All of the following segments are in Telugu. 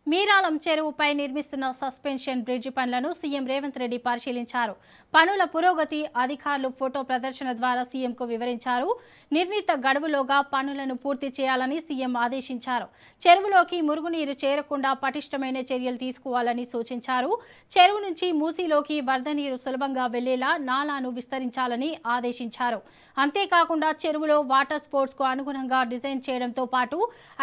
మీరాలం చెరువుపై నిర్మిస్తున్న సస్పెన్షన్ బ్రిడ్జి పనులను సీఎం రేవంత్ రెడ్డి పరిశీలించారు. పనుల పురోగతి అధికారులు ఫోటో ప్రదర్శన ద్వారా సీఎంకు వివరించారు. నిర్ణీత గడువులోగా పనులను పూర్తి చేయాలని సీఎం ఆదేశించారు. చెరువులోకి మురుగునీరు చేరకుండా పటిష్టమైన చర్యలు తీసుకోవాలని సూచించారు. చెరువు నుంచి మూసీలోకి వరద నీరు సులభంగా వెళ్లేలా నాలాను విస్తరించాలని ఆదేశించారు. అంతేకాకుండా చెరువులో వాటర్ స్పోర్ట్స్ కు అనుగుణంగా డిజైన్ చేయడంతో పాటు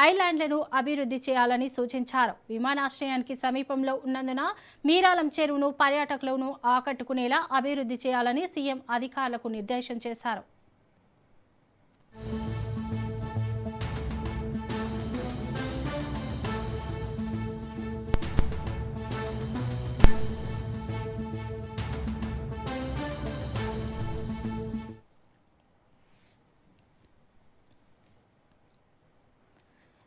ఐలాండ్లను అభివృద్ధి చేయాలని సూచించారు. విమానాశ్రయానికి సమీపంలో ఉన్నందున మీరాలం చెరువును పర్యాటకులను ఆకట్టుకునేలా అభివృద్ధి చేయాలని సీఎం అధికారులకు నిర్దేశం చేశారు.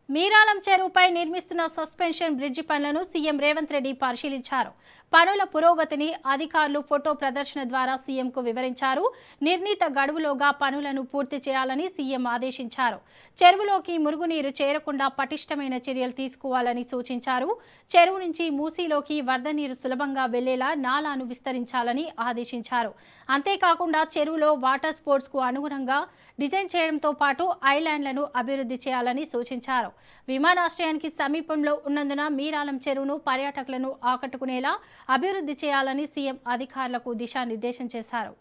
మీరాలం చెరువుపై నిర్మిస్తున్న సస్పెన్షన్ బ్రిడ్జి పనులను సీఎం రేవంత్ రెడ్డి పరిశీలించారు. పనుల పురోగతిని అధికారులు ఫోటో ప్రదర్శన ద్వారా సీఎంకు వివరించారు. నిర్ణీత గడువులోగా పనులను పూర్తి చేయాలని సీఎం ఆదేశించారు. చెరువులోకి మురుగునీరు చేరకుండా పటిష్టమైన చర్యలు తీసుకోవాలని సూచించారు. చెరువు నుంచి మూసీలోకి వరద నీరు సులభంగా వెళ్లేలా నాలాను విస్తరించాలని ఆదేశించారు. అంతేకాకుండా చెరువులో వాటర్ స్పోర్ట్స్ కు అనుగుణంగా డిజైన్ చేయడంతో పాటు ఐలాండ్లను అభివృద్ధి చేయాలని సూచించారు. విమానాశ్రయానికి సమీపంలో ఉన్నందున మీరాలం చెరువును పర్యాటకులను ఆకట్టుకునేలా అభివృద్ధి చేయాలని సీఎం అధికారులకు దిశానిర్దేశం చేశారు.